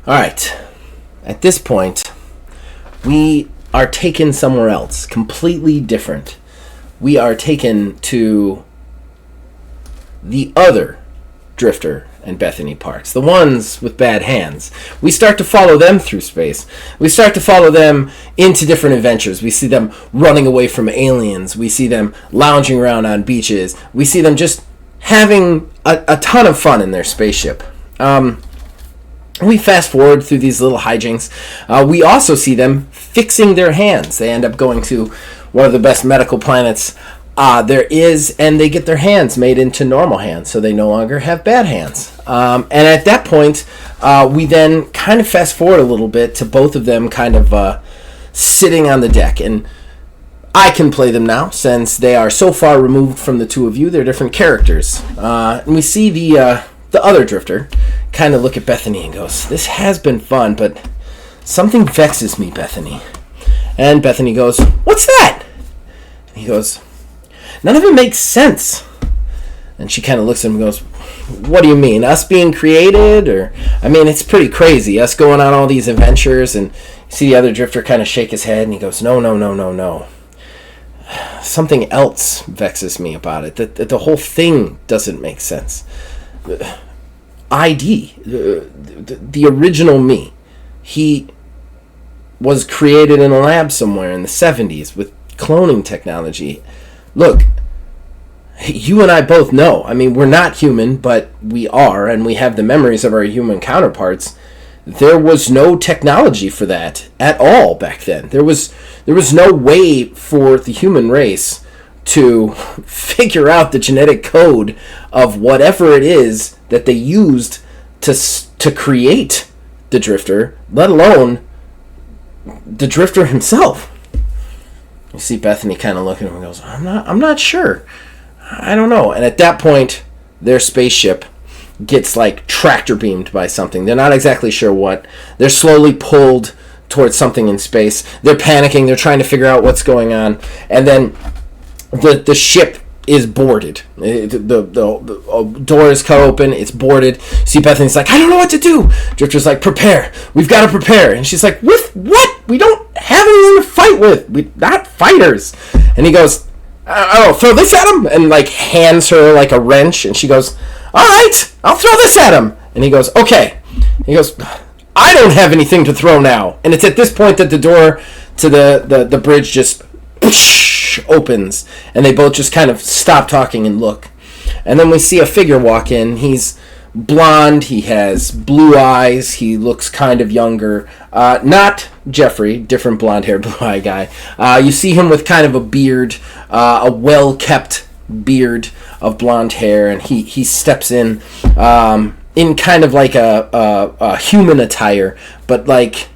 All right. At this point, we are taken somewhere else, completely different. We are taken to the other Drifter and Bethany parts, the ones with bad hands. We start to follow them through space. We start to follow them into different adventures. We see them running away from aliens. We see them lounging around on beaches. We see them just having a ton of fun in their spaceship. We fast forward through these little hijinks. We also see them fixing their hands. They end up going to one of the best medical planets there is, and they get their hands made into normal hands, so they no longer have bad hands. And at that point, we then kind of fast forward a little bit to both of them kind of sitting on the deck. And I can play them now, since they are so far removed from the two of you. They're different characters. And we see the other Drifter kind of look at Bethany and goes, "This has been fun, but something vexes me, Bethany." And Bethany goes, "What's that?" And he goes, "None of it makes sense." And she kind of looks at him and goes, "What do you mean? Us being created? Or, I mean, it's pretty crazy. Us going on all these adventures." And you see the other Drifter kind of shake his head, and he goes, No. Something else vexes me about it. That the whole thing doesn't make sense. ID, the original me, he was created in a lab somewhere in the 70s with cloning technology. Look, you and I both know. I mean, we're not human, but we are, and we have the memories of our human counterparts. There was no technology for that at all back then. There was no way for the human race to figure out the genetic code of whatever it is that they used to create the Drifter, let alone the Drifter himself. You see Bethany kind of looking at him and goes, I'm not sure. I don't know." And at that point, their spaceship gets like tractor beamed by something. They're not exactly sure what. They're slowly pulled towards something in space. They're panicking. They're trying to figure out what's going on. And then the ship is boarded. The door is cut open. It's boarded. See, Bethany's like, "I don't know what to do." Drifter's like, "Prepare. We've got to prepare." And she's like, "With what? We don't have anything to fight with. We're not fighters." And he goes, "Oh, throw this at him," and like hands her like a wrench. And she goes, "All right, I'll throw this at him." And he goes, "Okay." He goes, "I don't have anything to throw now." And it's at this point that the door to the bridge just opens, and they both just kind of stop talking and look. And then we see a figure walk in. He's blonde. He has blue eyes. He looks kind of younger. Not Jeffrey, different blonde hair, blue eye guy. You see him with kind of a beard, a well-kept beard of blonde hair, and he steps in kind of like a human attire, but like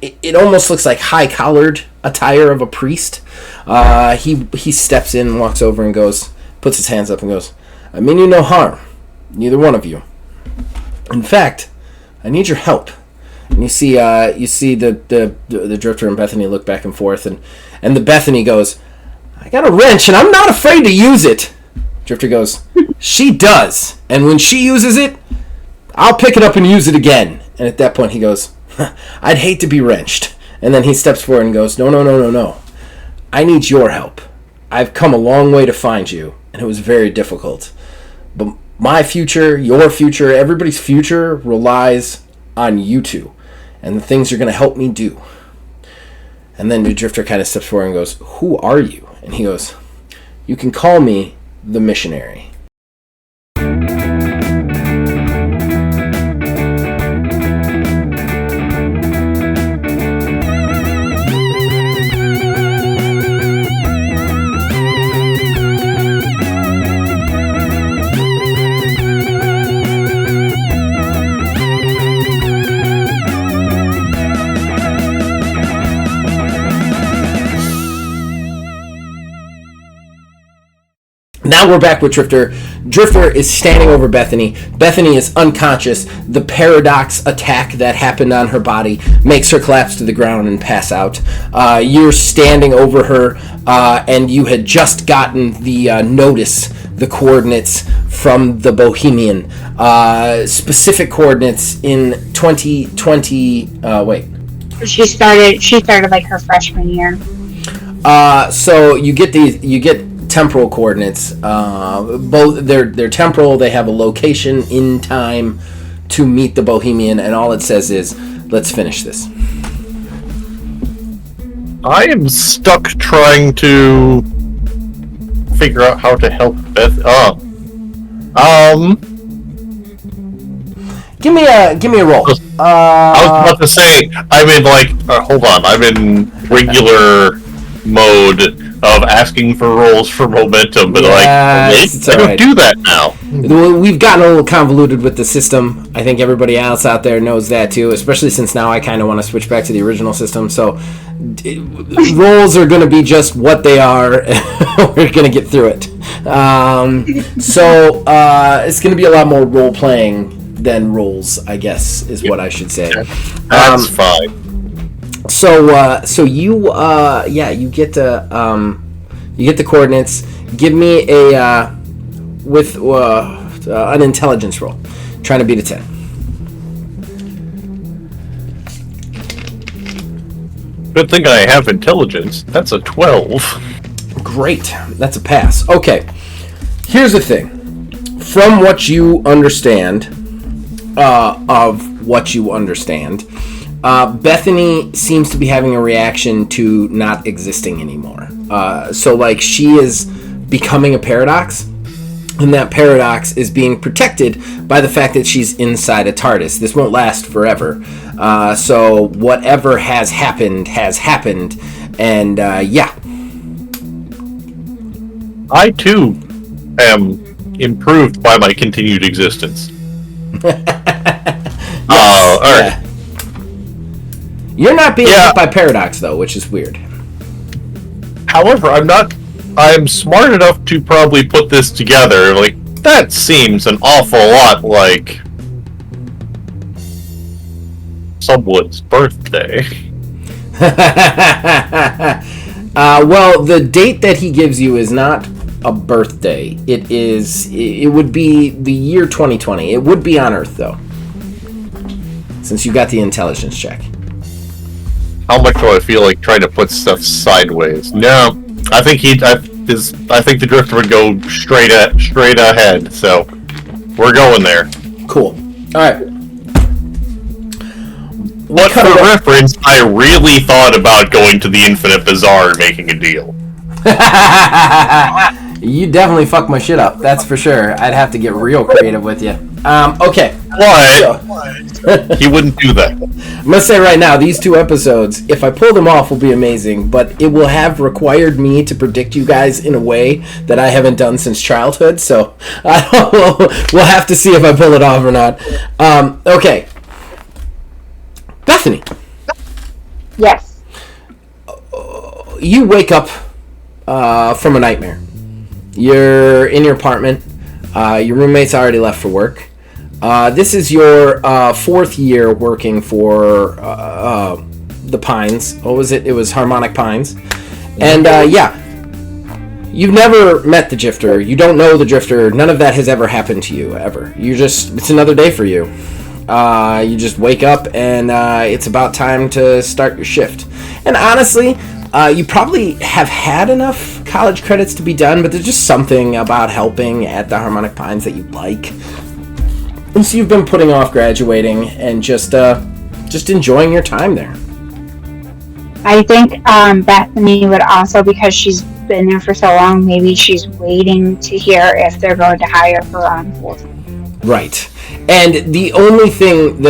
it almost looks like high-collared attire of a priest. He steps in and walks over and goes, puts his hands up and goes, "I mean you no harm, neither one of you. In fact, I need your help." And you see the Drifter and Bethany look back and forth, and the Bethany goes, "I got a wrench and I'm not afraid to use it." Drifter goes, "She does, and when she uses it, I'll pick it up and use it again." And at that point he goes, "I'd hate to be wrenched." And then he steps forward and goes, No. I need your help. I've come a long way to find you, and it was very difficult. But my future, your future, everybody's future relies on you two and the things you're going to help me do." And then the Drifter kind of steps forward and goes, "Who are you?" And he goes, "You can call me the missionary." Now we're back with Drifter. Drifter is standing over Bethany. Bethany is unconscious. The paradox attack that happened on her body makes her collapse to the ground and pass out. You're standing over her, and you had just gotten the notice the coordinates from the Bohemian, specific coordinates in 2020. She started like her freshman year. So you get temporal coordinates. Both they're temporal. They have a location in time to meet the Bohemian, and all it says is, "Let's finish this." I am stuck trying to figure out how to help Beth. Give me a roll. I was about to say, I'm in hold on, I'm in regular mode of asking for rolls for momentum, but I don't do that now. We've gotten a little convoluted with the system. I think everybody else out there knows that too, especially since now I kind of want to switch back to the original system. So rolls are going to be just what they are. We're going to get through it. So it's going to be a lot more role playing than rolls, I guess, is what I should say. That's fine. So you get the coordinates. Give me a with an intelligence roll. Trying to beat a 10. Good thing I have intelligence. That's a 12. Great. That's a pass. Okay. Here's the thing. From what you understand, Bethany seems to be having a reaction to not existing anymore. So she is becoming a paradox, and that paradox is being protected by the fact that she's inside a TARDIS. This won't last forever. So whatever has happened, and I too am improved by my continued existence. All right. You're not being hit by paradox though, which is weird. However, I'm smart enough to probably put this together. That seems an awful lot like someone's birthday. Well, the date that he gives you is not a birthday. It would be the year 2020. It would be on Earth though, since you got the intelligence check. How much do I feel like trying to put stuff sideways? No, I think the drifter would go straight ahead. So we're going there. Cool. All right. What for reference? I really thought about going to the Infinite Bazaar and making a deal. You definitely fucked my shit up. That's for sure. I'd have to get real creative with you. Okay. What? He wouldn't do that. I'm going to say right now, these 2 episodes, if I pull them off, will be amazing, but it will have required me to predict you guys in a way that I haven't done since childhood, so we'll have to see if I pull it off or not. Okay. Bethany. Yes. You wake up from a nightmare. You're in your apartment. Your roommate's already left for work. This is your 4th year working for the Pines. What was it? It was Harmonic Pines. And you've never met the Drifter. You don't know the Drifter. None of that has ever happened to you, ever. It's another day for you. You just wake up and it's about time to start your shift. And honestly, you probably have had enough college credits to be done, but there's just something about helping at the Harmonic Pines that you like. And so you've been putting off graduating and just enjoying your time there. I think Bethany would also, because she's been there for so long, maybe she's waiting to hear if they're going to hire her on full time. Right. And the only thing,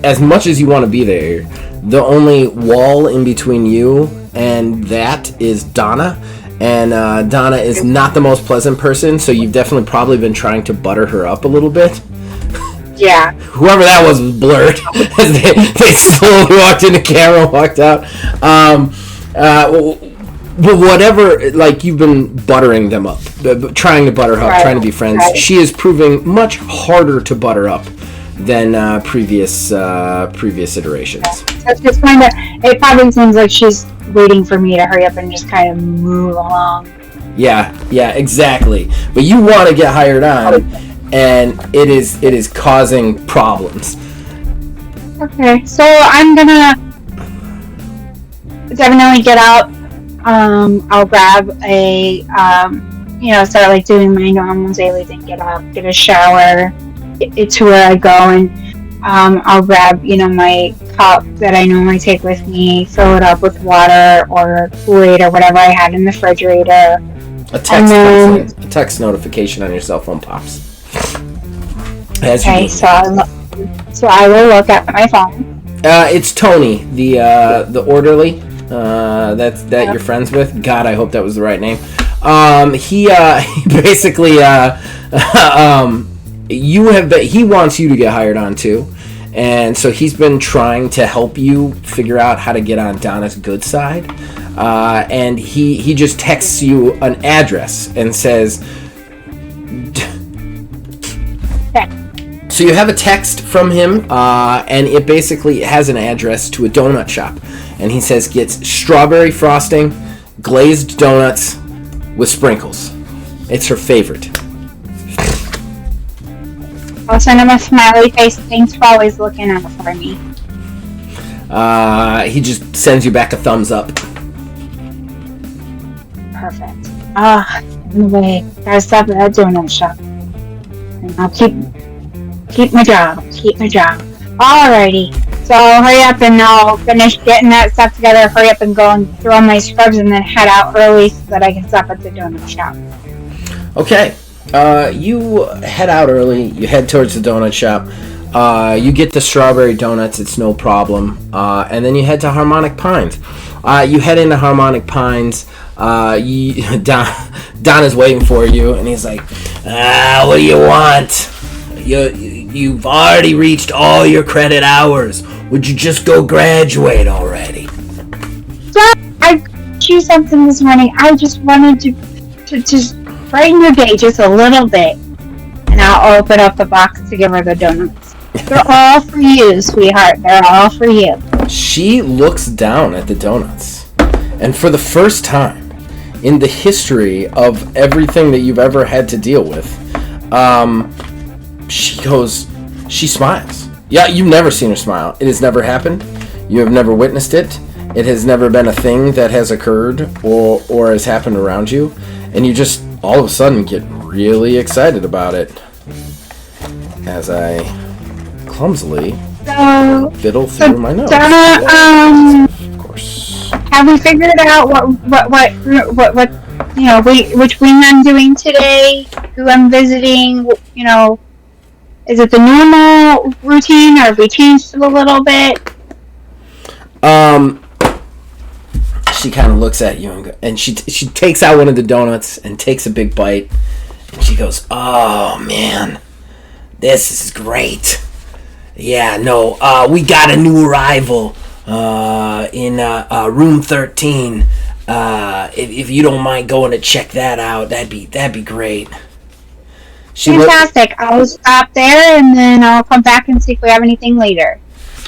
as much as you want to be there, the only wall in between you and that is Donna. And Donna is not the most pleasant person, so you've definitely probably been trying to butter her up a little bit. Yeah. Whoever that was blurred as they slowly walked in the camera and walked out. But whatever, you've been buttering them up, trying to butter her up, trying to be friends. Right. She is proving much harder to butter up than previous iterations. So it's just it probably seems like she's waiting for me to hurry up and just kind of move along. Yeah, exactly. But you want to get hired on, and it is causing problems. Okay, so I'm gonna definitely get out. I'll grab a, start like doing my normal daily thing. Get up, get a shower, get to where I go, and I'll grab, my cup that I normally take with me, fill it up with water or Kool-Aid or whatever I had in the refrigerator. A text notification on your cell phone pops. Okay, so I will look at my phone. It's Tony, the orderly. That you're friends with. God, I hope that was the right name. He basically he wants you to get hired on too, and so he's been trying to help you figure out how to get on Donna's good side. And he just texts you an address and says. So you have a text from him, and it basically has an address to a donut shop. And he says gets strawberry frosting, glazed donuts with sprinkles. It's her favorite. I'll send him a smiley face. Thanks for always looking out for me. He just sends you back a thumbs up. Perfect. Anyway, gotta stop at that donut shop. And I'll keep my job. Alrighty. So hurry up and I'll finish getting that stuff together. Hurry up and go and throw on my scrubs and then head out early so that I can stop at the donut shop. Okay. You head out early. You head towards the donut shop. You get the strawberry donuts. It's no problem. And then you head to Harmonic Pines. You head into Harmonic Pines. Donna's waiting for you, and he's like, what do you want? You've already reached all your credit hours. Would you just go graduate already? So I got you something this morning. I just wanted to just brighten your day just a little bit. And I'll open up the box to give her the donuts. They're all for you, sweetheart. They're all for you. She looks down at the donuts. And for the first time in the history of everything that you've ever had to deal with, she smiles. Yeah, you've never seen her smile. It has never happened. You have never witnessed it. It has never been a thing that has occurred or has happened around you. And you just all of a sudden get really excited about it. As I clumsily fiddle through my notes. Donna, of course. Have we figured out which wing I'm doing today? Who I'm visiting? Is it the normal routine, or have we changed it a little bit? She kind of looks at you and she takes out one of the donuts and takes a big bite, and she goes, "Oh man, this is great. Yeah, no, we got a new arrival in room 13. If you don't mind going to check that out, that'd be great." Fantastic. I'll stop there and then I'll come back and see if we have anything later.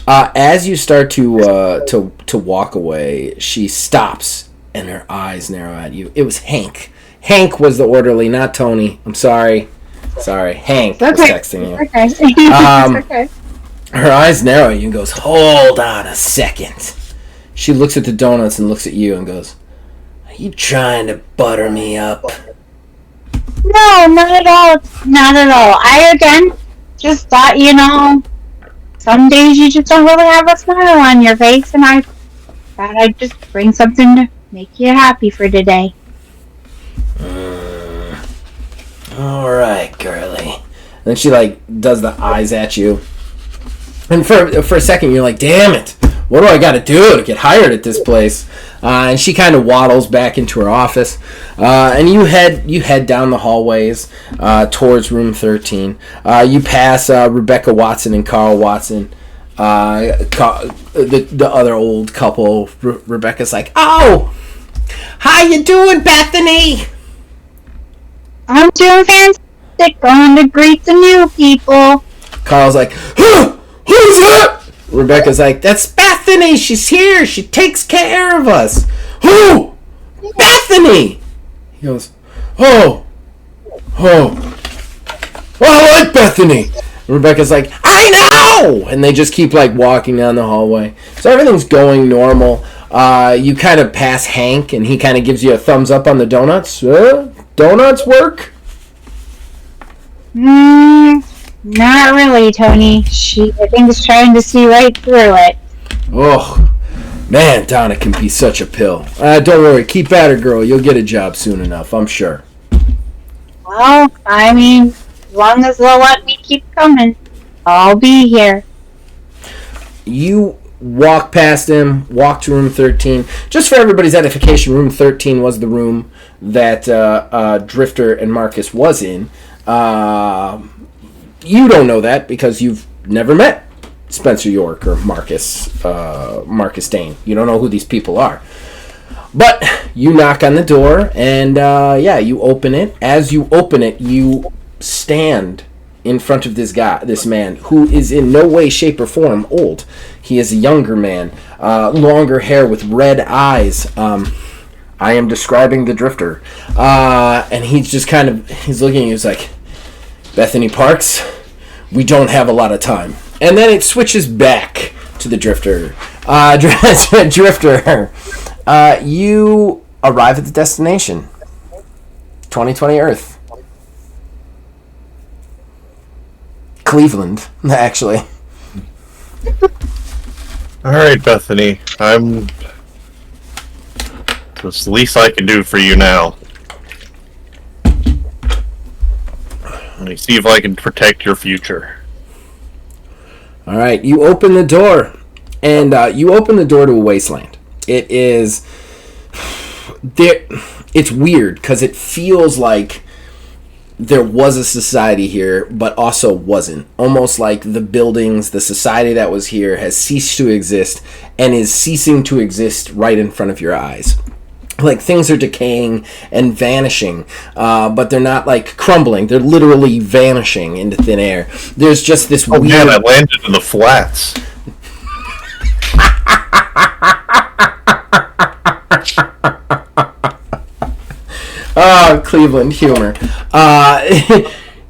As you start to walk away, she stops and her eyes narrow at you. It was Hank. Hank was the orderly, not Tony. I'm sorry. Hank was texting you. Okay. Okay. Her eyes narrow at you and goes, "Hold on a second." She looks at the donuts and looks at you and goes, "Are you trying to butter me up?" No, not at all. Not at all. I, again, just thought, some days you just don't really have a smile on your face, and I thought I'd just bring something to make you happy for today. Alright, girly. And then she, does the eyes at you. And for a second, you're like, damn it. What do I got to do to get hired at this place? And she kind of waddles back into her office. And you head down the hallways towards room 13. You pass Rebecca Watson and Carl Watson. The other old couple. Rebecca's like, "Oh, how you doing, Bethany?" "I'm doing fantastic. Going to greet the new people." Carl's like, "Huh? Who's that?" Rebecca's like, "That's Bethany. She's here. She takes care of us." "Who? Bethany?" He goes, Oh! Oh! I like Bethany! And Rebecca's like, I know! And they just keep, like, walking down the hallway. So everything's going normal. You kind of pass Hank, and he kind of gives you a thumbs up on the donuts. Donuts work? Not really, Tony. She, I think, is trying to see right through it. Oh, man, Donna can be such a pill. Don't worry, keep at her, girl. You'll get a job soon enough, I'm sure. Well, I mean, as long as they'll let me keep coming, I'll be here. You walk past him, walk to room 13. Just for everybody's edification, room 13 was the room that Drifter and Marcus was in. You don't know that because you've never met Spencer York or Marcus Dane. You don't know who these people are. But you knock on the door, and you open it. As you open it, you stand in front of this man, who is in no way, shape, or form old. He is a younger man, longer hair with red eyes. I am describing the Drifter. And he's just he's looking at you, he's like, Bethany Parks, we don't have a lot of time. And then it switches back to the Drifter. Drifter, you arrive at the destination. 2020 Earth. Cleveland, actually. Alright, Bethany. It's the least I can do for you now. Let me see if I can protect your future. Alright, you open the door. And you open the door to a wasteland. It is... It's weird, because it feels like there was a society here, but also wasn't. Almost like the buildings, the society that was here has ceased to exist and is ceasing to exist right in front of your eyes. Like, things are decaying and vanishing, but they're not, like, crumbling. They're literally vanishing into thin air. There's just this weird... man, I landed in the flats. Oh, Cleveland humor.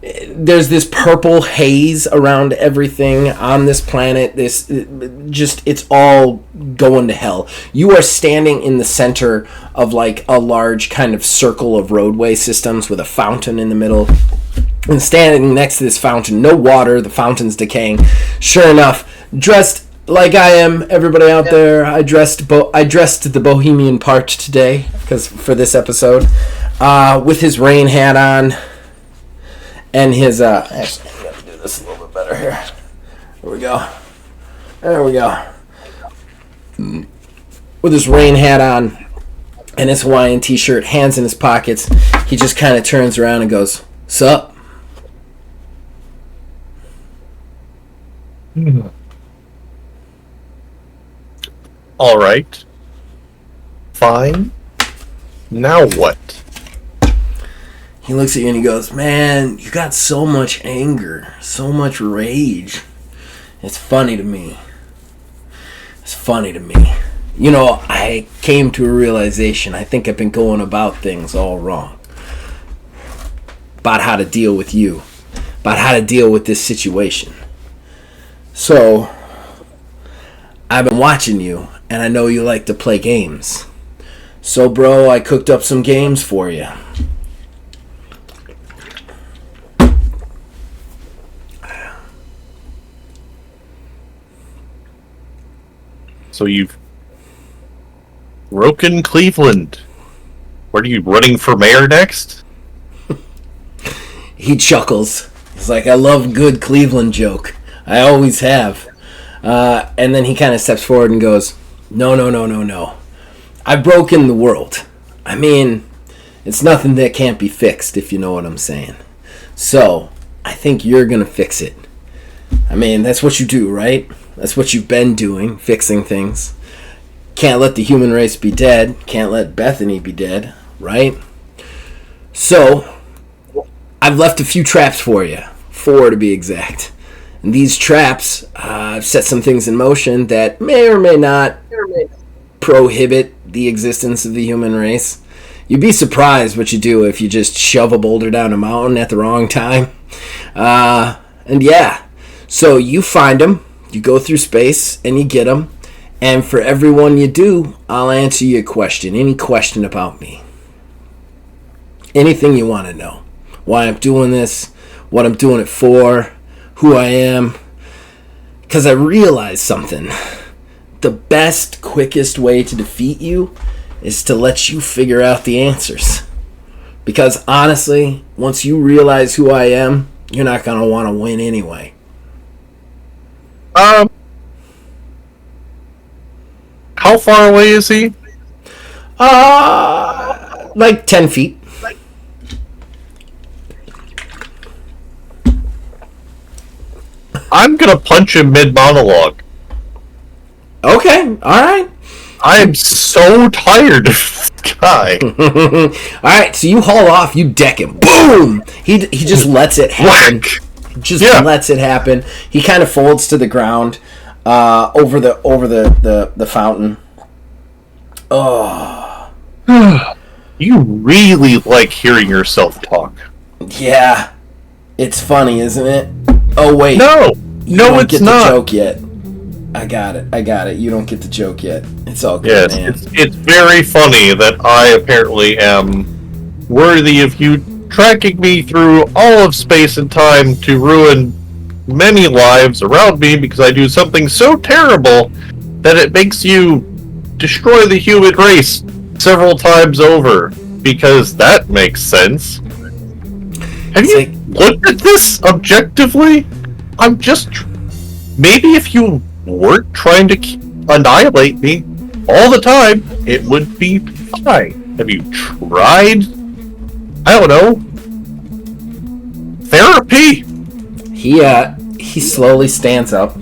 There's this purple haze around everything on this planet. It's all going to hell. You are standing in the center of like a large kind of circle of roadway systems with a fountain in the middle. And standing next to this fountain, no water, the fountain's decaying. Sure enough, dressed like I am, everybody out there, I dressed the Bohemian part today, because for this episode, with his rain hat on, and his, actually, I gotta do this a little bit better here. There we go. With his rain hat on, and his Hawaiian t-shirt, hands in his pockets, he just kind of turns around and goes, "Sup?" All right. Fine. Now what? He looks at you and he goes, "Man, you got so much anger, so much rage. It's funny to me. You know, I came to a realization. I think I've been going about things all wrong. About how to deal with you. About how to deal with this situation. So, I've been watching you, and I know you like to play games. So, bro, I cooked up some games for you." So you've broken Cleveland. What are you running for mayor next? He chuckles. He's like, "I love good Cleveland joke. I always have." And then he kind of steps forward and goes, No. I've broken the world. I mean, it's nothing that can't be fixed, if you know what I'm saying. So, I think you're going to fix it. I mean, that's what you do, right? That's what you've been doing, fixing things. Can't let the human race be dead. Can't let Bethany be dead, right? So, I've left a few traps for you. 4 to be exact. And these traps, I've set some things in motion that may or may not prohibit the existence of the human race. You'd be surprised what you do if you just shove a boulder down a mountain at the wrong time. And yeah, so you find them, you go through space, and you get them. And for every one you do, I'll answer you a question. Any question about me. Anything you want to know. Why I'm doing this, what I'm doing it for, who I am. Because I realized something. The best, quickest way to defeat you is to let you figure out the answers. Because honestly, once you realize who I am, you're not going to want to win anyway. How far away is he? Like 10 feet. I'm gonna punch him mid-monologue. Okay, alright. I am so tired of this guy. Alright, so you haul off, you deck him. Boom! He just lets it happen. Lets it happen. He kind of folds to the ground over the fountain. Oh. You really like hearing yourself talk. Yeah. It's funny, isn't it? Oh, wait. No, you no, don't it's get not. The joke yet. I got it. You don't get the joke yet. It's all good, man. It's very funny that I apparently am worthy of you tracking me through all of space and time to ruin many lives around me because I do something so terrible that it makes you destroy the human race several times over, because that makes sense. Have you looked at this objectively? I'm just... Maybe if you weren't trying to annihilate me all the time, it would be fine. Have you tried? I don't know. Therapy? He slowly stands up,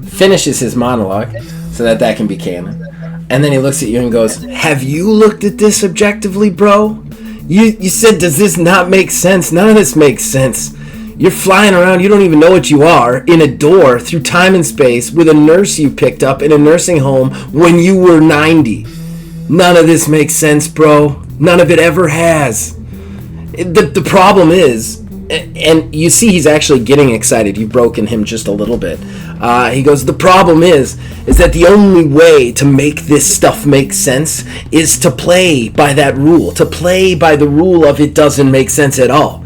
finishes his monologue, so that can be canon. And then he looks at you and goes, have you looked at this objectively, bro? You said, does this not make sense? None of this makes sense. You're flying around, you don't even know what you are, in a door through time and space with a nurse you picked up in a nursing home when you were 90. None of this makes sense, bro. None of it ever has. The problem is, and you see he's actually getting excited. You've broken him just a little bit. He goes, the problem is that the only way to make this stuff make sense is to play by that rule. To play by the rule of it doesn't make sense at all.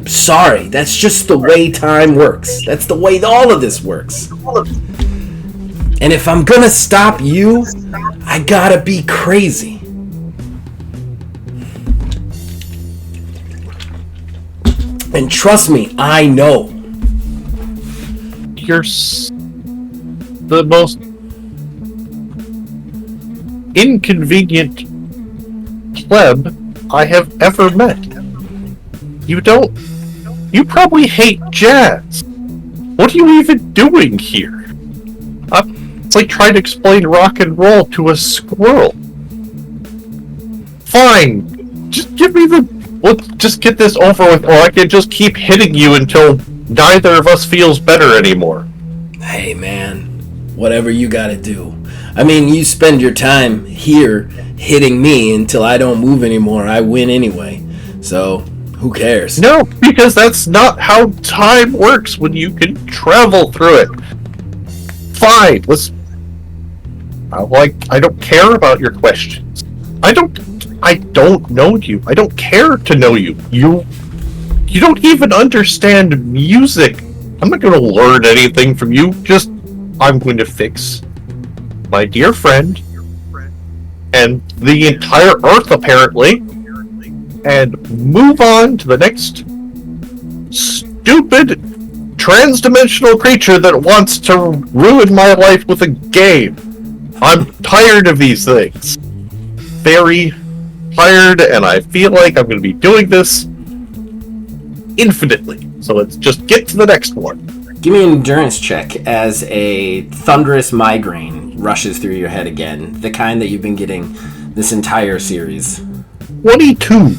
Sorry, that's just the way time works. That's the way all of this works. And if I'm gonna stop you, I gotta be crazy. And trust me, I know. You're the most inconvenient pleb I have ever met. You probably hate jazz. What are you even doing here? It's like trying to explain rock and roll to a squirrel. Fine. Just give me let's just get this over with, or I can just keep hitting you until neither of us feels better anymore. Hey, man. Whatever you gotta do. I mean, you spend your time here hitting me until I don't move anymore. I win anyway. So, who cares? No, because that's not how time works when you can travel through it. Fine, I don't care about your questions. I don't know you. I don't care to know you. You don't even understand music. I'm not going to learn anything from you. I'm going to fix my dear friend and the entire Earth, apparently, and move on to the next stupid trans-dimensional creature that wants to ruin my life with a game. I'm tired of these things. Very tired, and I feel like I'm going to be doing this infinitely. So let's just get to the next one. Give me an endurance check as a thunderous migraine rushes through your head again. The kind that you've been getting this entire series. 22.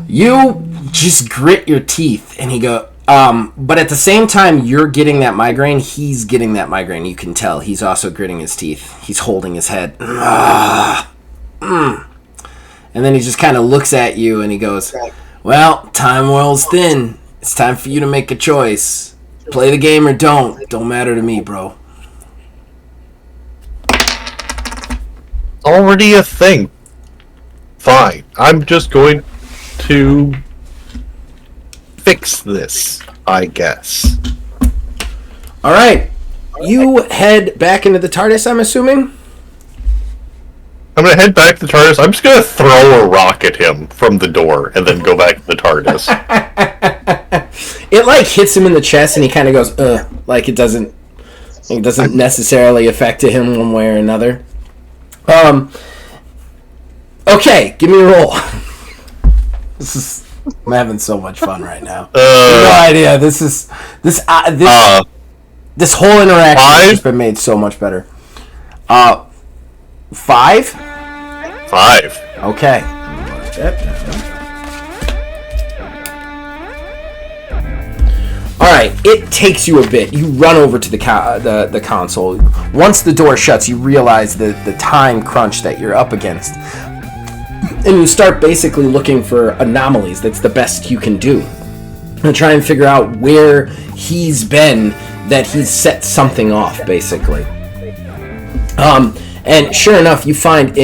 You just grit your teeth, and he go. But at the same time you're getting that migraine, he's getting that migraine. You can tell he's also gritting his teeth. He's holding his head. And then he just kind of looks at you and he goes, well, time rolls thin. It's time for you to make a choice. Play the game or don't. Don't matter to me, bro. Already a thing. Fine. I'm just going to fix this, I guess. All right. You head back into the TARDIS, I'm assuming? I'm going to head back to the TARDIS. I'm just going to throw a rock at him from the door and then go back to the TARDIS. It, like, hits him in the chest and he kind of goes, like it doesn't necessarily affect him one way or another. Okay, give me a roll. I'm having so much fun right now. No idea. This whole interaction has just been made so much better. 5? 5. Okay. Alright, it takes you a bit. You run over to the console. Once the door shuts, you realize the time crunch that you're up against. And you start basically looking for anomalies. That's the best you can do. And try and figure out where he's been, that he's set something off, basically. And sure enough, you find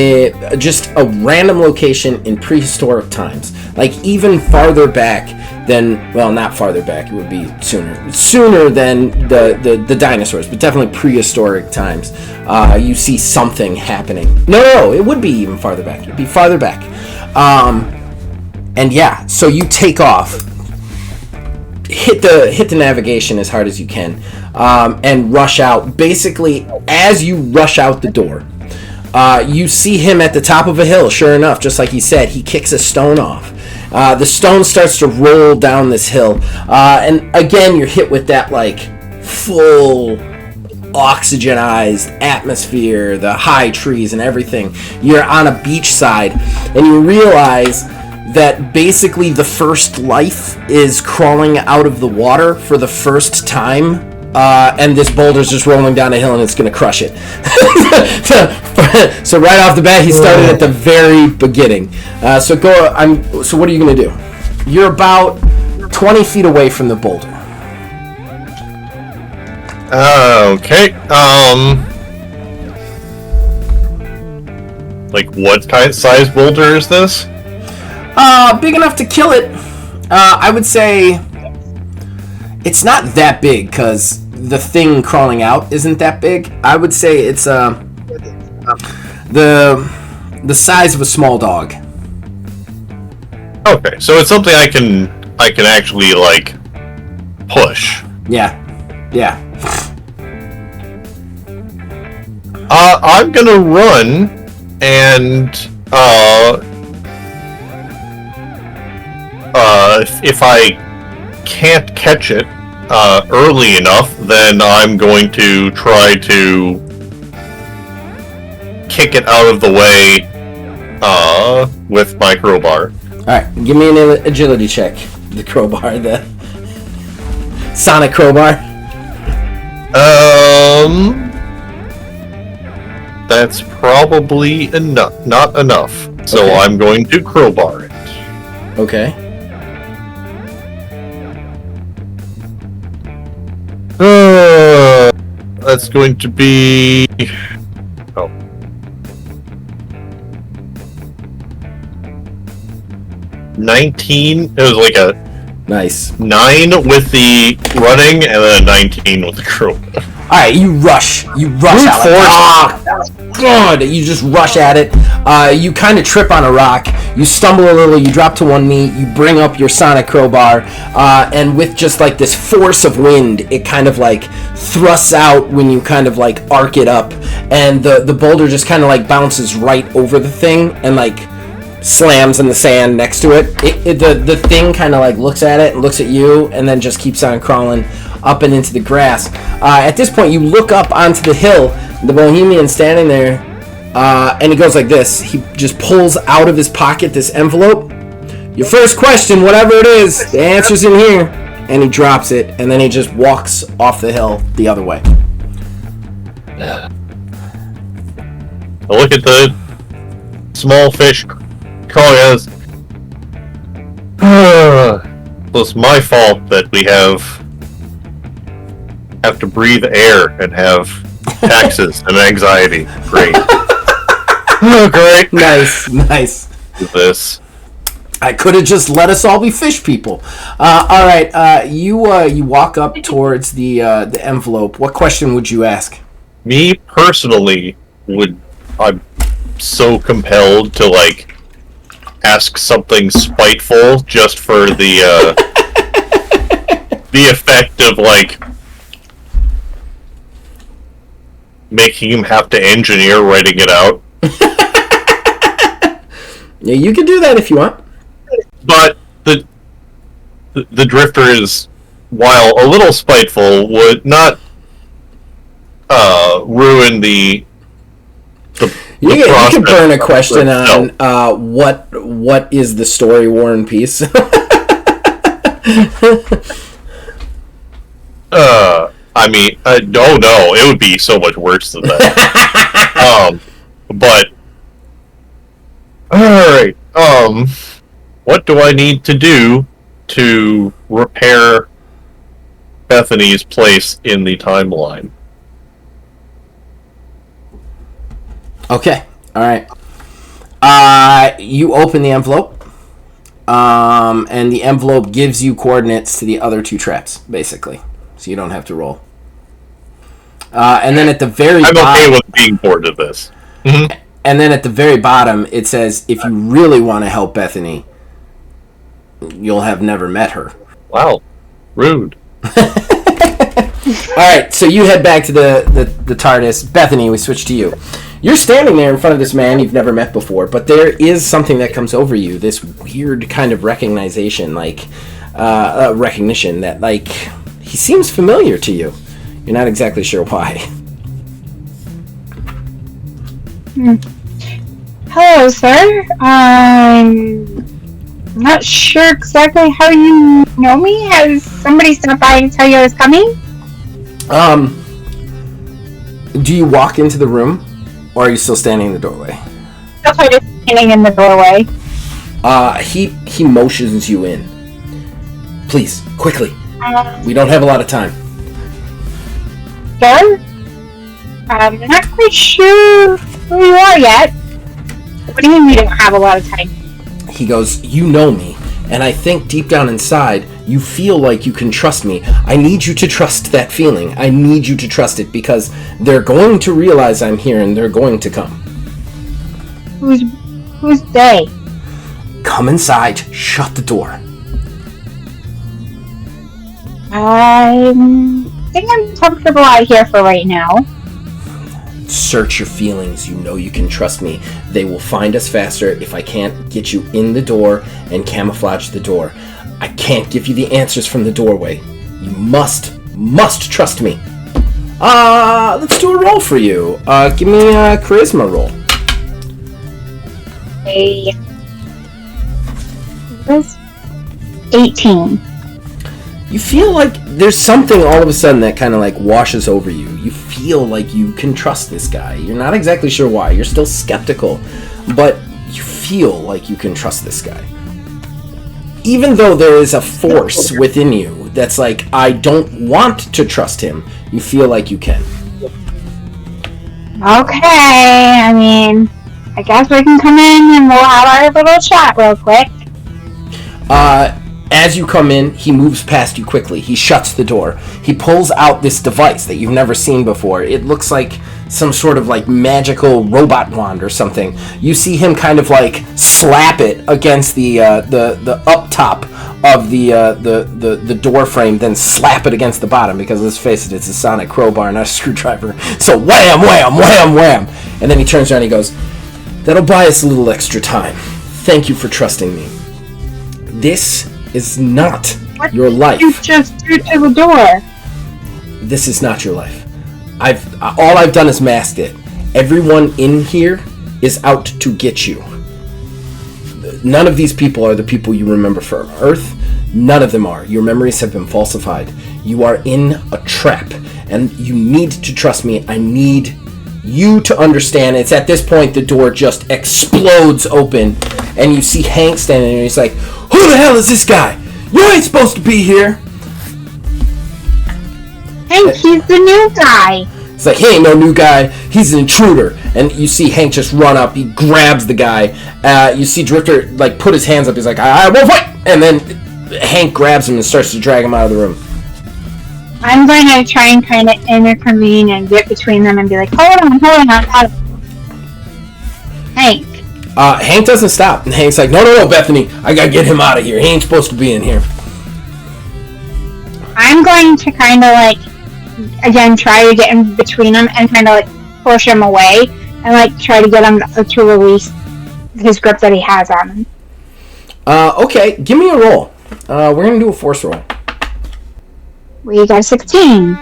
just a random location in prehistoric times. Like, even farther back than, well, not farther back, it would be sooner than the dinosaurs, but definitely prehistoric times. You see something happening. No, it would be even farther back. It would be farther back. And yeah, so you take off, hit the navigation as hard as you can, and rush out. Basically, as you rush out the door, you see him at the top of a hill. Sure enough, just like he said, he kicks a stone off. The stone starts to roll down this hill, and again you're hit with that like full oxygenized atmosphere, the high trees and everything. You're on a beachside, and you realize that basically the first life is crawling out of the water for the first time, and this boulder's just rolling down a hill and it's going to crush it. So right off the bat, he started at the very beginning. So what are you going to do? You're about 20 feet away from the boulder. Okay. Like, what kind of size boulder is this? Big enough to kill it. I would say it's not that big because the thing crawling out isn't that big. I would say it's the size of a small dog. Okay, so it's something I can actually like push. Yeah. I'm gonna run and if I can't catch it early enough, then I'm going to try to kick it out of the way with my crowbar. Alright, give me an agility check. The crowbar, the sonic crowbar. That's probably not enough. So okay. I'm going to crowbar it. Okay. That's going to be... 19. It was like a... Nice. 9 with the running, and then a 19 with the crowbar. Alright, you rush out. God! You just rush at it. You kind of trip on a rock. You stumble a little. You drop to one knee. You bring up your sonic crowbar. And with just like this force of wind, it kind of like thrusts out when you kind of like arc it up. And the boulder just kind of like bounces right over the thing and like slams in the sand next to it. The thing kind of like looks at it and looks at you and then just keeps on crawling up and into the grass. At this point, you look up onto the hill, the Bohemian standing there, and he goes like this. He just pulls out of his pocket this envelope. Your first question, whatever it is, the answer's in here. And he drops it, and then he just walks off the hill the other way. I look at the small fish calling us. Well, it's my fault that we have to breathe air and have taxes and anxiety. Great. Oh, great. Nice. This. I could have just let us all be fish people. All right, you walk up towards the envelope. What question would you ask? Me personally, I'm so compelled to ask something spiteful just for the the effect of making him have to engineer writing it out. Yeah, you can do that if you want. But the drifter is, while a little spiteful, would not ruin the you can burn a question on no. What is the story War and Peace? I mean, no, it would be so much worse than that. But alright, what do I need to do to repair Bethany's place in the timeline? Okay, alright. You open the envelope, and the envelope gives you coordinates to the other two traps, basically. So you don't have to roll. And then at the very bottom... I'm okay with being bored of this. Mm-hmm. And then at the very bottom, it says, if you really want to help Bethany, you'll have never met her. Wow. Rude. Alright, so you head back to the TARDIS. Bethany, we switch to you. You're standing there in front of this man you've never met before, but there is something that comes over you, this weird kind of recognition that, he seems familiar to you. You're not exactly sure why. Hello, sir. I'm not sure exactly how you know me. Has somebody stopped by to tell you I was coming? Do you walk into the room, or are you still standing in the doorway? Still standing in the doorway. He motions you in. Please, quickly. We don't have a lot of time. Sir? I'm not quite sure who you are yet. What do you mean we don't have a lot of time? He goes, you know me, and I think deep down inside, you feel like you can trust me. I need you to trust that feeling. I need you to trust it, because they're going to realize I'm here, and they're going to come. Who's they? Come inside, shut the door. I think I'm comfortable out here for right now. Search your feelings. You know you can trust me. They will find us faster if I can't get you in the door and camouflage the door. I can't give you the answers from the doorway. You must trust me. Let's do a roll for you. Give me a charisma roll. Hey. 18. You feel like there's something all of a sudden that kind of washes over you. You feel like you can trust this guy. You're not exactly sure why. You're still skeptical, but you feel like you can trust this guy. Even though there is a force within you that's I don't want to trust him, you feel like you can. Okay, I mean, I guess we can come in and we'll have our little chat real quick. As you come in, he moves past you quickly. He shuts the door. He pulls out this device that you've never seen before. It looks like some sort of magical robot wand or something. You see him kind of slap it against the up top of the door frame, then slap it against the bottom, because let's face it, it's a sonic crowbar, not a screwdriver. So wham, wham, wham, wham. And then he turns around and he goes, that'll buy us a little extra time. Thank you for trusting me. This is not your life. You just threw to the door. This is not your life. All I've done is masked it. Everyone in here is out to get you. None of these people are the people you remember from Earth. None of them are. Your memories have been falsified. You are in a trap, and you need to trust me. I need you to understand. It's at this point the door just explodes open, and you see Hank standing there. He's like, "Who the hell is this guy? You ain't supposed to be here." Hank, he's the new guy. It's like, he ain't no new guy. He's an intruder. And you see Hank just run up. He grabs the guy. You see Drifter like put his hands up. He's like, "I won't fight." And then Hank grabs him and starts to drag him out of the room. I'm going to try and kind of intervene and get between them and be like, hold on. Hank. Hank doesn't stop. And Hank's like, no, Bethany. I got to get him out of here. He ain't supposed to be in here. I'm going to kind of like, again, try to get in between them and kind of like push him away and like try to get him to release his grip that he has on him. Okay, give me a roll. We're going to do a force roll. We got a 16.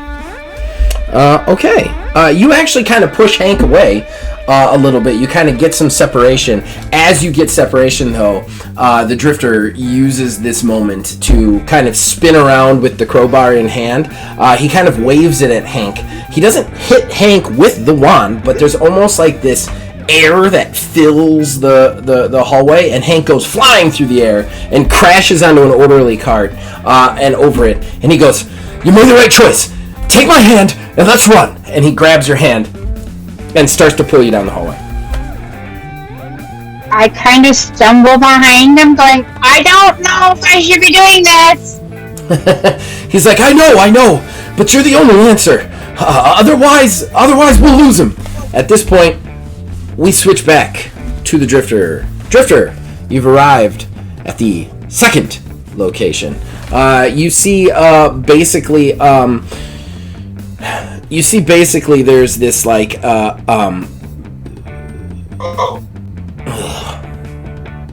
Okay. You actually kind of push Hank away a little bit. You kind of get some separation. As you get separation, though, the Drifter uses this moment to kind of spin around with the crowbar in hand. He kind of waves it at Hank. He doesn't hit Hank with the wand, but there's almost like this air that fills the hallway, and Hank goes flying through the air and crashes onto an orderly cart and over it. And he goes, "You made the right choice. Take my hand and let's run." And he grabs your hand and starts to pull you down the hallway. I kind of stumble behind him going, I don't know if I should be doing this. He's like, I know, but you're the only answer. Otherwise we'll lose him. At this point, we switch back to the Drifter. Drifter, you've arrived at the second location. You see basically there's this like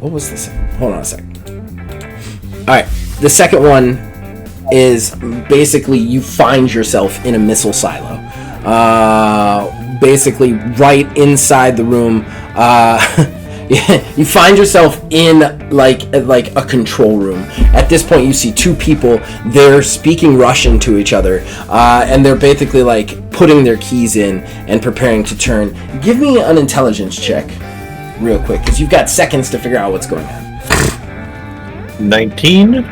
what was this? Hold on a sec. Alright, the second one is basically you find yourself in a missile silo. Basically right inside the room. You find yourself in like a control room. At this point, you see two people. They're speaking Russian to each other, and they're basically like putting their keys in and preparing to turn. Give me an intelligence check, real quick, because you've got seconds to figure out what's going on. 19.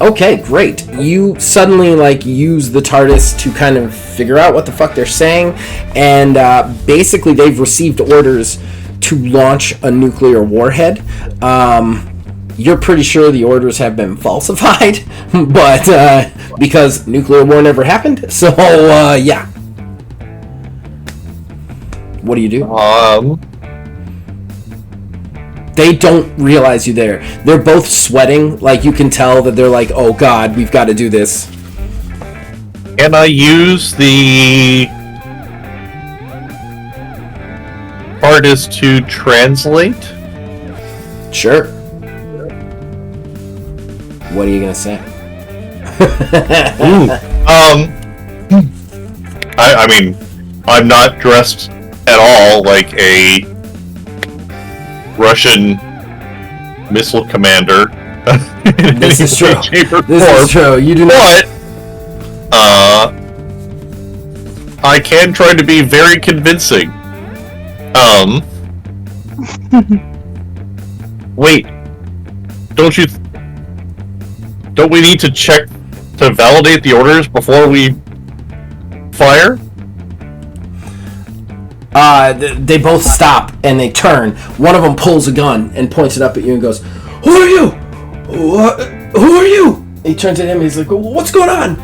Okay, great. You suddenly like use the TARDIS to kind of figure out what the fuck they're saying, and basically they've received orders to launch a nuclear warhead. You're pretty sure the orders have been falsified, but because nuclear war never happened, so yeah. What do you do? They don't realize you there. They're both sweating. Like, you can tell that they're like, oh god, we've got to do this. Can I use the TARDIS to translate? Sure. What are you gonna say? I mean, I'm not dressed at all like a Russian missile commander. This is true. This is true. You do not. But I can try to be very convincing. Wait. Don't we need to check to validate the orders before we fire? They both stop and they turn. One of them pulls a gun and points it up at you and goes, "Who are you? Who are you?" He turns at him and he's like, "What's going on?"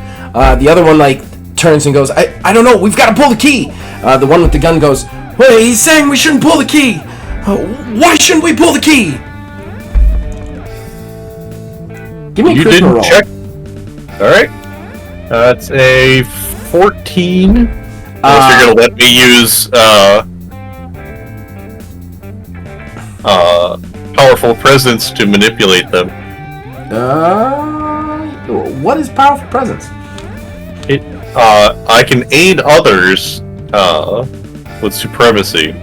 The other one like turns and goes, I don't know. We've got to pull the key." The one with the gun goes, "Wait, he's saying we shouldn't pull the key. Why shouldn't we pull the key?" Give me a charisma roll. Check. All right. That's a 14. Unless you're gonna let me use powerful presence to manipulate them. What is powerful presence? I can aid others with supremacy.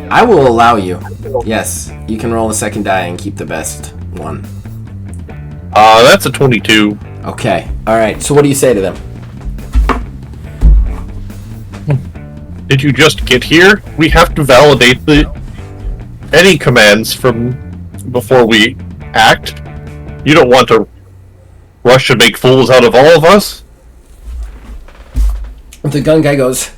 I will allow you. Yes, you can roll a second die and keep the best one. That's a 22. Okay. All right. So what do you say to them? did you just get here? We have to validate any commands from before we act. You don't want to rush and make fools out of all of us? The gun guy goes,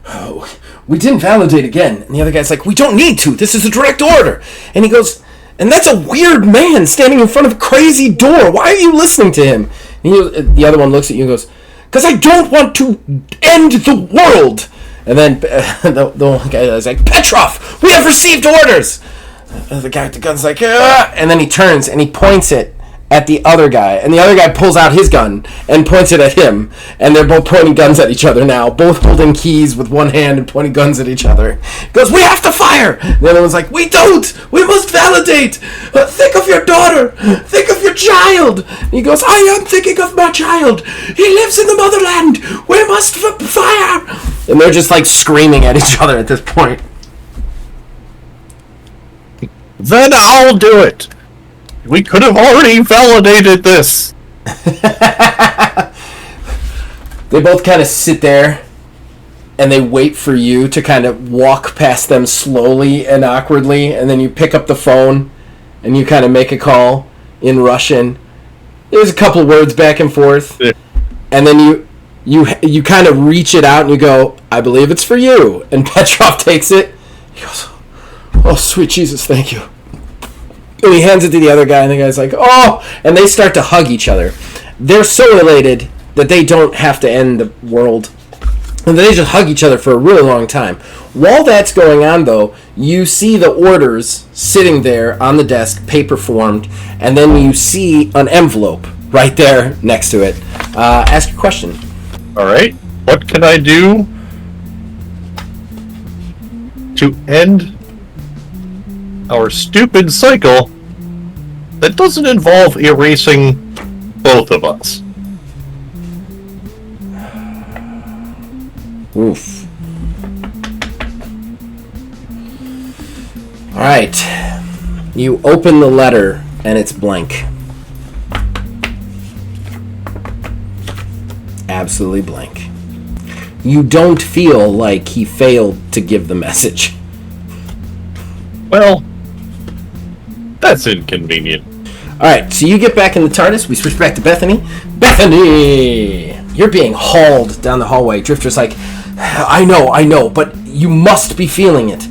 "Oh, we didn't validate again." And the other guy's like, "We don't need to. This is a direct order." And he goes, "And that's a weird man standing in front of a crazy door. Why are you listening to him?" And the other one looks at you and goes, "Because I don't want to end the world." And then the one guy is like, "Petrov, we have received orders." The guy with the gun's like, "Ah!" And then he turns and he points it at the other guy, and the other guy pulls out his gun and points it at him, and they're both pointing guns at each other now, both holding keys with one hand and pointing guns at each other. He goes, "We have to fire!" And the other one's like, "We don't! We must validate! Think of your daughter! Think of your child!" And he goes, "I am thinking of my child! He lives in the motherland! We must fire!" And they're just like screaming at each other at this point. Then I'll do it! We could have already validated this! They both kind of sit there and they wait for you to kind of walk past them slowly and awkwardly, and then you pick up the phone and you kind of make a call in Russian. There's a couple words back and forth, and then you kind of reach it out and you go, "I believe it's for you." And Petrov takes it. He goes, "Oh, sweet Jesus, thank you." And he hands it to the other guy, and the guy's like, "Oh!" And they start to hug each other. They're so elated that they don't have to end the world. And they just hug each other for a really long time. While that's going on, though, you see the orders sitting there on the desk, paper formed, and then you see an envelope right there next to it. Ask your question. Alright, what can I do to end our stupid cycle that doesn't involve erasing both of us? Oof. Alright. You open the letter and it's blank. Absolutely blank. You don't feel like he failed to give the message. Well, that's inconvenient. Alright, so you get back in the TARDIS. We switch back to Bethany. Bethany! You're being hauled down the hallway. Drifter's like, I know, but you must be feeling it.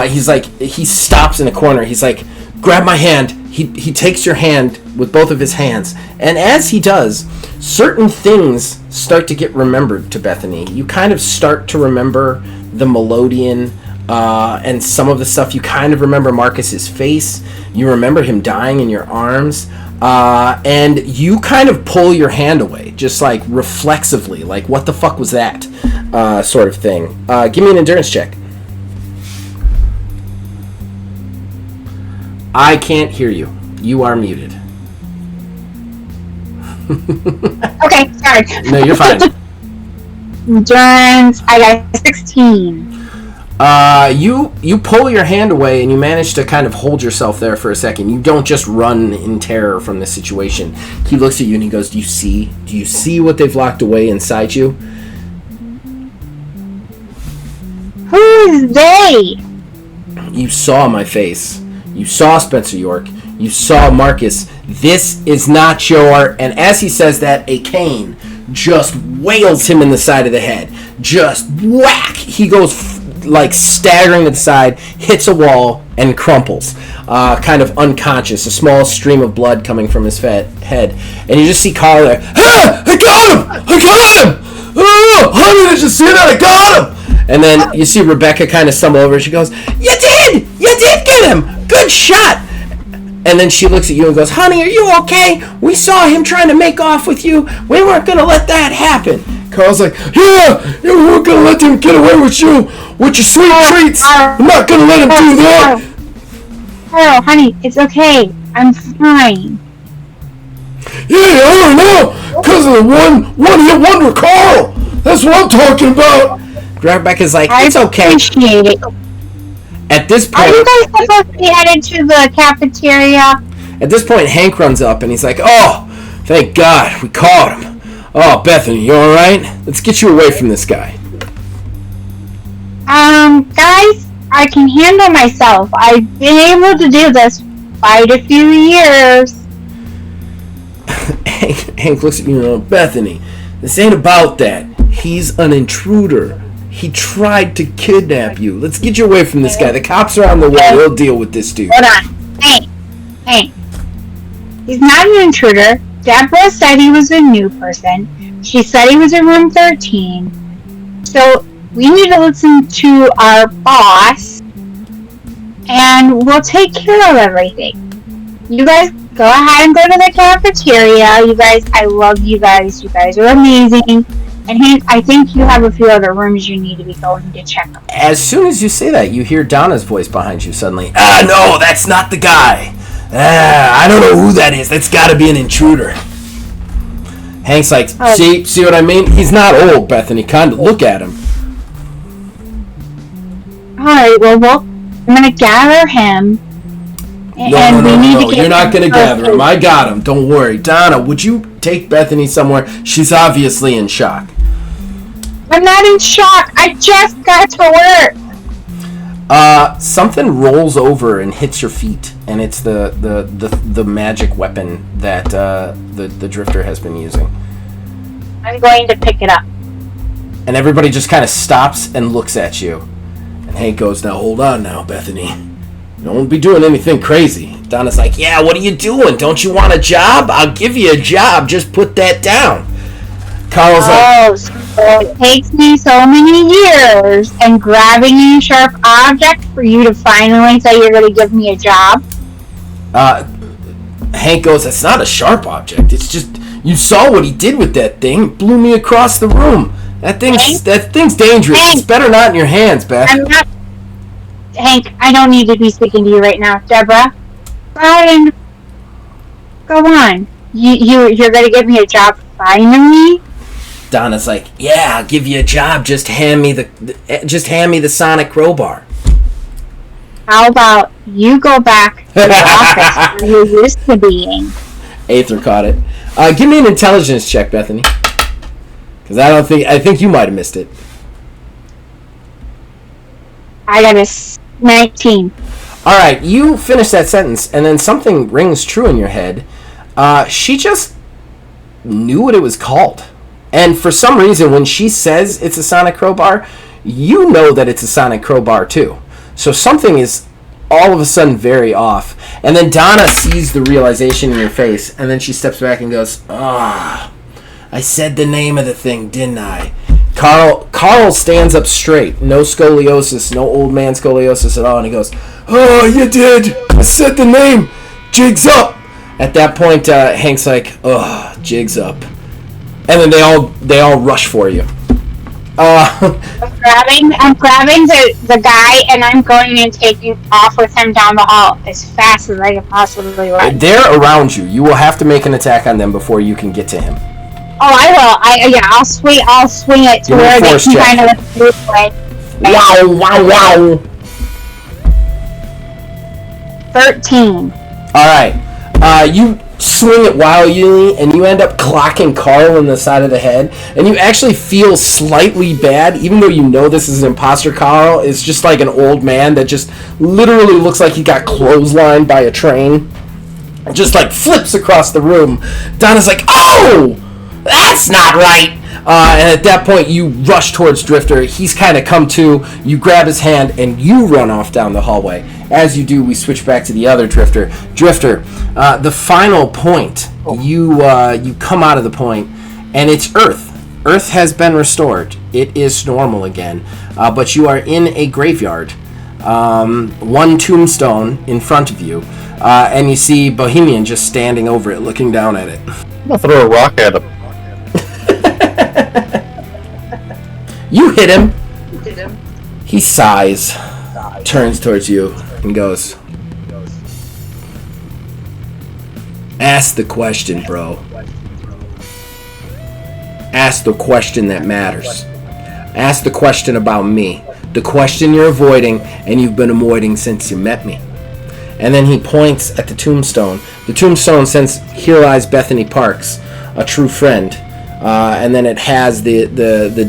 He's like, he stops in a corner. He's like, grab my hand. He takes your hand with both of his hands. And as he does, certain things start to get remembered to Bethany. You kind of start to remember the Melodian, and some of the stuff. You kind of remember Marcus's face. You remember him dying in your arms. And you kind of pull your hand away, just like reflexively, like what the fuck was that, sort of thing. Give me an endurance check. I can't hear you. You are muted. Okay, sorry. No, you're fine. Endurance, I got 16. You pull your hand away and you manage to kind of hold yourself there for a second. You don't just run in terror from this situation. He looks at you and he goes, Do you see what they've locked away inside you? Who is they? You saw my face. You saw Spencer York. You saw Marcus. This is not your... And as he says that, a cane just wails him in the side of the head. Just whack! He goes like staggering to the side, hits a wall, and crumples. Kind of unconscious. A small stream of blood coming from his head. And you just see Carl there. Ah! I got him! Oh, honey, did you see that? I got him! And then you see Rebecca kind of stumble over. She goes, You did get him! Good shot! And then she looks at you and goes, Honey, are you okay? We saw him trying to make off with you. We weren't going to let that happen. Carl's like, Yeah, we weren't going to let him get away with you with your sweet treats. I'm not going to let him do that. Carl, honey, it's okay. I'm fine. Yeah, I know. Because of the one-hit wonder Carl. That's what I'm talking about. Rebecca's like, It's okay. I appreciate it. At this point, are you guys supposed to be headed to the cafeteria? At this point, Hank runs up and he's like, Oh, thank God, we caught him. Oh, Bethany, you alright? Let's get you away from this guy. Guys, I can handle myself. I've been able to do this quite a few years. Hank looks at you and goes, Bethany, this ain't about that. He's an intruder. He tried to kidnap you. Let's get you away from this guy. The cops are on the way. They'll deal with this dude. Hold on. Hey. He's not an intruder. Deborah said he was a new person. She said he was in room 13. So we need to listen to our boss, and we'll take care of everything. You guys go ahead and go to the cafeteria. You guys, I love you guys. You guys are amazing. And Hank, I think you have a few other rooms you need to be going to check out. As soon as you say that, you hear Donna's voice behind you suddenly. No, that's not the guy. I don't know who that is. That's got to be an intruder. Hank's like, see what I mean? He's not old, Bethany. Kind of look at him. All right, well, I'm going to gather him. No. You're not going to gather him. I got him. Don't worry. Donna, would you take Bethany somewhere? She's obviously in shock. I'm not in shock. I just got to work. Something rolls over and hits your feet, and it's the magic weapon that the Drifter has been using. I'm going to pick it up. And everybody just kind of stops and looks at you. And Hank goes, now hold on now, Bethany. Don't be doing anything crazy. Donna's like, yeah, what are you doing? Don't you want a job? I'll give you a job. Just put that down. Carl's like, so it takes me so many years and grabbing a sharp object for you to finally say you're going to give me a job? Hank goes, that's not a sharp object. It's just, you saw what he did with that thing. It blew me across the room. That thing's dangerous. Hank, it's better not in your hands, Beth. Hank, I don't need to be speaking to you right now. Deborah, Brian, go on. You're going to give me a job finally? Donna's like, yeah, I'll give you a job. Just hand me the sonic crowbar. How about you go back to the office where you used to being? Aether caught it. Give me an intelligence check, Bethany. Because I think you might have missed it. I got a 19. All right, you finish that sentence, and then something rings true in your head. She just knew what it was called. And for some reason, when she says it's a sonic crowbar, you know that it's a sonic crowbar too. So something is all of a sudden very off. And then Donna sees the realization in your face, and then she steps back and goes, I said the name of the thing, didn't I? Carl stands up straight. No scoliosis, no old man scoliosis at all. And he goes, oh, you did. I said the name. Jig's up. At that point, Hank's like, jig's up. And then they all rush for you. I'm grabbing the guy, and I'm going and taking off with him down the hall as fast as I can possibly run. They're around you. You will have to make an attack on them before you can get to him. Oh, I will. I'll swing it to where they can kind of move away. Wow. 13. All right. You swing it wildly, and you end up clocking Carl in the side of the head, and you actually feel slightly bad, even though you know this is an imposter. Carl is just like an old man that just literally looks like he got clotheslined by a train. Just like flips across the room. Donna's like, oh! That's not right! And at that point, you rush towards Drifter. He's kind of come to. You grab his hand, and you run off down the hallway. As you do, we switch back to the other Drifter. Drifter, the final point. You come out of the point, and it's Earth. Earth has been restored. It is normal again. But you are in a graveyard. One tombstone in front of you. And you see Bohemian just standing over it, looking down at it. I'm going to throw a rock at him. You hit him. He sighs, turns towards you, and goes, ask the question, bro. Ask the question that matters. Ask the question about me. The question you're avoiding, and you've been avoiding since you met me. And then he points at the tombstone. The tombstone says, here lies Bethany Parks, a true friend. And then it has the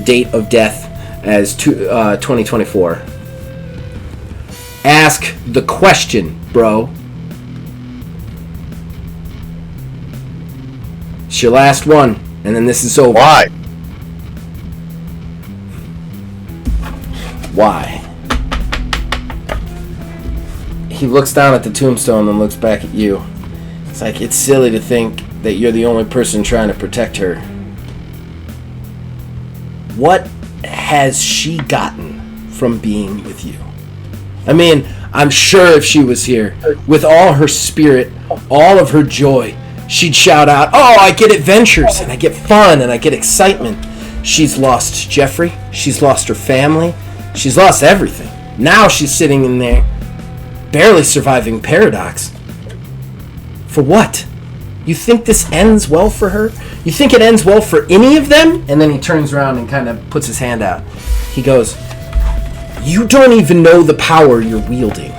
date of death as 2024. Ask the question, bro. It's your last one, and then this is over. Why? Why? He looks down at the tombstone and looks back at you. It's like, it's silly to think that you're the only person trying to protect her. What has she gotten from being with you? I mean, I'm sure if she was here, with all her spirit, all of her joy, she'd shout out, "Oh, I get adventures, and I get fun, and I get excitement." She's lost Jeffrey. She's lost her family. She's lost everything. Now she's sitting in there, barely surviving Paradox. For what? You think this ends well for her? You think it ends well for any of them? And then he turns around and kind of puts his hand out. He goes, "You don't even know the power you're wielding.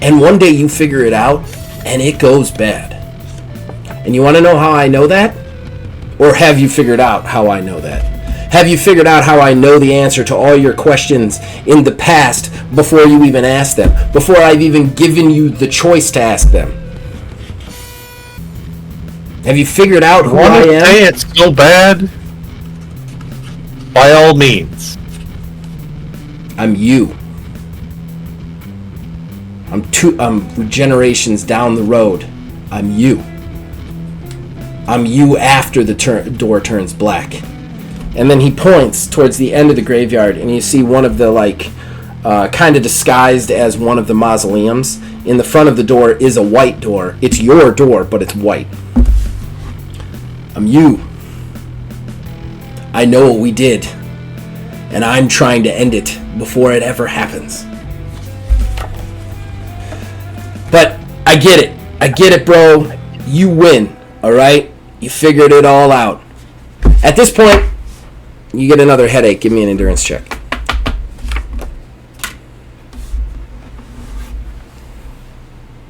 And one day you figure it out, and it goes bad." And you want to know how I know that? Or have you figured out how I know that? Have you figured out how I know the answer to all your questions in the past before you even asked them? Before I've even given you the choice to ask them? Have you figured out who I am? Say it's so bad? By all means. I'm you. I'm generations down the road. I'm you. I'm you after the door turns black. And then he points towards the end of the graveyard, and you see one of the, kind of disguised as one of the mausoleums. In the front of the door is a white door. It's your door, but it's white. I'm you. I know what we did, and I'm trying to end it before it ever happens. But I get it. I get it, bro. You win, alright? You figured it all out. At this point, you get another headache. Give me an endurance check.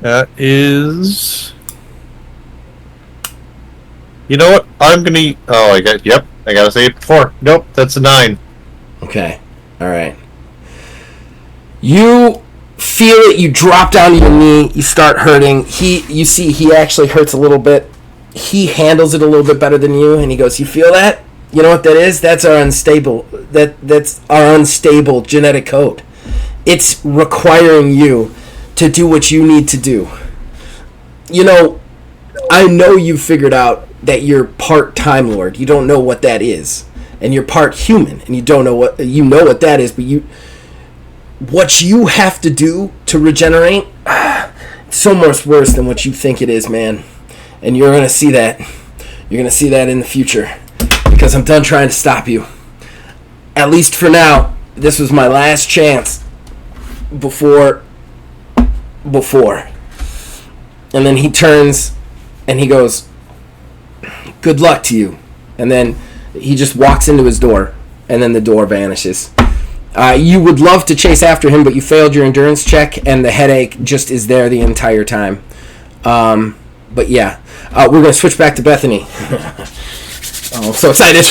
That is... You know what? I'm gonna... Oh, I gotta say it before. Nope, that's a 9. Okay. Alright. You feel it. You drop down to your knee. You start hurting. You see he actually hurts a little bit. He handles it a little bit better than you, and he goes, "You feel that? You know what that is? That's our unstable genetic code. It's requiring you to do what you need to do. You know, I know you've figured out that you're part Time Lord. You don't know what that is. And you're part human, and you know what that is, but what you have to do to regenerate, it's so much worse than what you think it is, man. And you're going to see that. You're going to see that in the future. Because I'm done trying to stop you. At least for now. This was my last chance. Before. And then he turns and he goes, "Good luck to you." And then he just walks into his door. And then the door vanishes. You would love to chase after him, but you failed your endurance check. And the headache just is there the entire time. But yeah. We're going to switch back to Bethany. Oh, I'm so excited.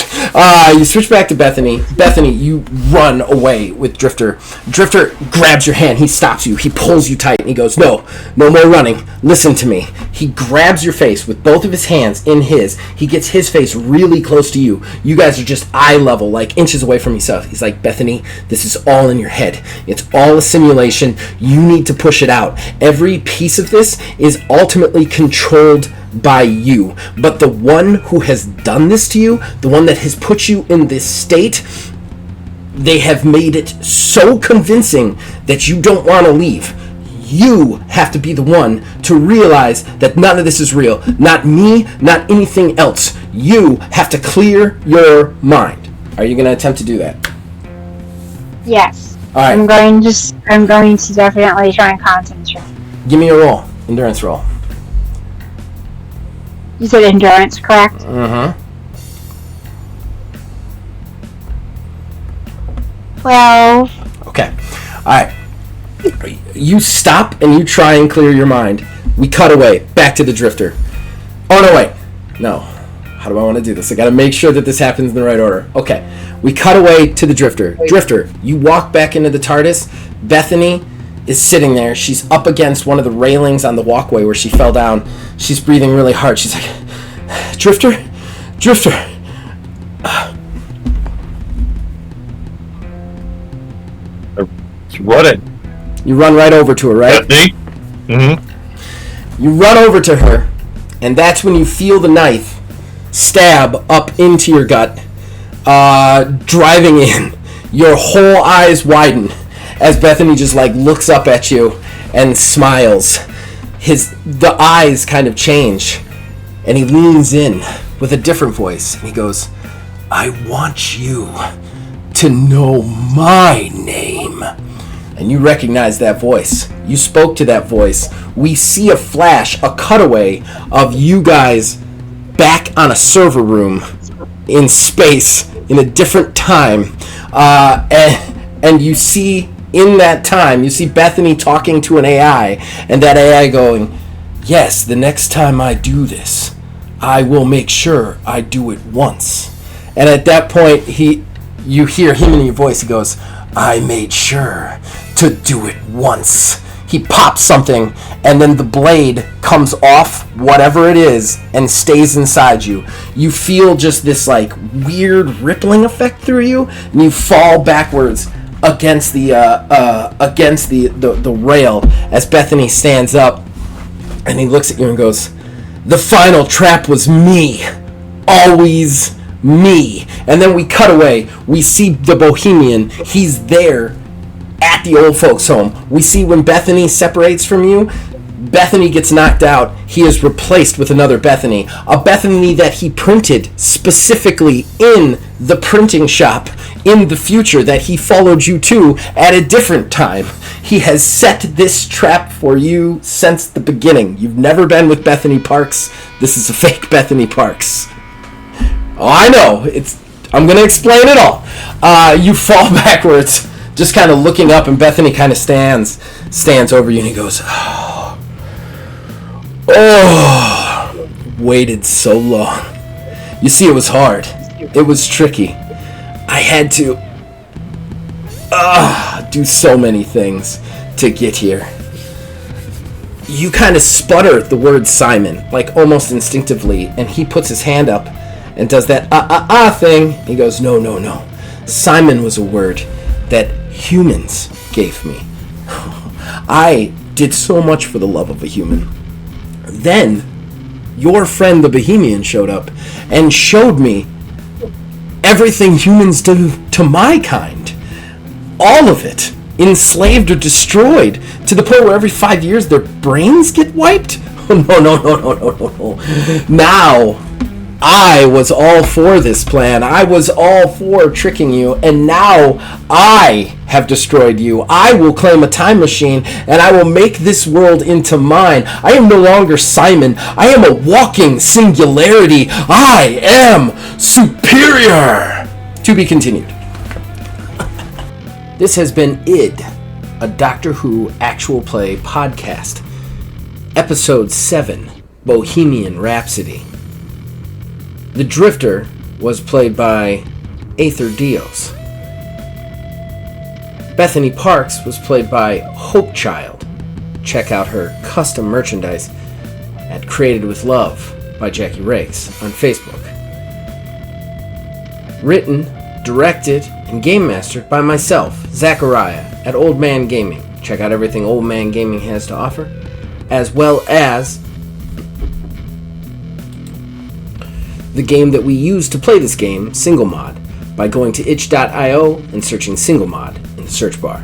You switch back to Bethany. Bethany, you run away with Drifter. Drifter grabs your hand. He stops you. He pulls you tight, and he goes, no more running. Listen to me. He grabs your face with both of his hands in his. He gets his face really close to you. You guys are just eye level, like inches away from yourself. He's like, "Bethany, this is all in your head. It's all a simulation. You need to push it out. Every piece of this is ultimately controlled by you. But the one who has done this to you, the one that has put you in this state, they have made it so convincing that you don't want to leave. You have to be the one to realize that none of this is real. Not me, not anything else. You have to clear your mind." Are you going to attempt to do that? Yes. All right. I'm going to definitely try and concentrate. Give me a roll. Endurance roll. You said endurance, correct? Mm-hmm. 12. Okay. All right. You stop and you try and clear your mind. We cut away. Back to the Drifter. Oh, no, wait. No. How do I want to do this? I got to make sure that this happens in the right order. Okay. We cut away to the Drifter. Drifter, you walk back into the TARDIS. Bethany is sitting there. She's up against one of the railings on the walkway where she fell down. She's breathing really hard. She's like, Drifter? Drifter. Running. You run right over to her, right? Mm-hmm. You run over to her, and that's when you feel the knife stab up into your gut, driving in. Your whole eyes widen as Bethany just like looks up at you and smiles. The eyes kind of change, and he leans in with a different voice, and he goes, I want you to know my name. And you recognize that voice. You spoke to that voice. We see a flash, a cutaway of you guys back on a server room in space in a different time. And you see in that time, you see Bethany talking to an AI, and that AI going, yes, the next time I do this, I will make sure I do it once. And at that point, you hear him in your voice. He goes, I made sure to do it once. He pops something, and then the blade comes off whatever it is and stays inside you. You feel just this like weird rippling effect through you, and you fall backwards against the rail as Bethany stands up, and he looks at you and goes, the final trap was me. Always me. And then we cut away. We see the Bohemian. He's there at the old folks' home. We see when Bethany separates from you, Bethany gets knocked out. He is replaced with another Bethany. A Bethany that he printed specifically in the printing shop in the future that he followed you to at a different time. He has set this trap for you since the beginning. You've never been with Bethany Parks. This is a fake Bethany Parks. Oh, I know. I'm going to explain it all. You fall backwards, just kind of looking up, and Bethany kind of stands over you, and he goes, oh, waited so long. You see, it was hard. It was tricky. I had to do so many things to get here. You kind of sputter the word Simon, like almost instinctively, and he puts his hand up and does that thing. He goes, no. Simon was a word that humans gave me. I did so much for the love of a human. Then your friend the Bohemian showed up and showed me everything humans do to my kind. All of it. Enslaved or destroyed to the point where every 5 years their brains get wiped? No. Now, I was all for this plan. I was all for tricking you, and now I have destroyed you. I will claim a time machine, and I will make this world into mine. I am no longer Simon. I am a walking singularity. I am superior. To be continued. This has been ID, a Doctor Who actual play podcast. Episode 7, Bohemian Rhapsody. The Drifter was played by Aether Dios. Bethany Parks was played by Hope Child. Check out her custom merchandise at Created With Love by Jackie Rakes on Facebook. Written, directed, and game mastered by myself, Zachariah, at Old Man Gaming. Check out everything Old Man Gaming has to offer, as well as the game that we use to play this game, Single Mod, by going to itch.io and searching Single Mod in the search bar.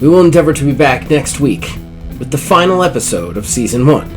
We will endeavor to be back next week with the final episode of Season 1.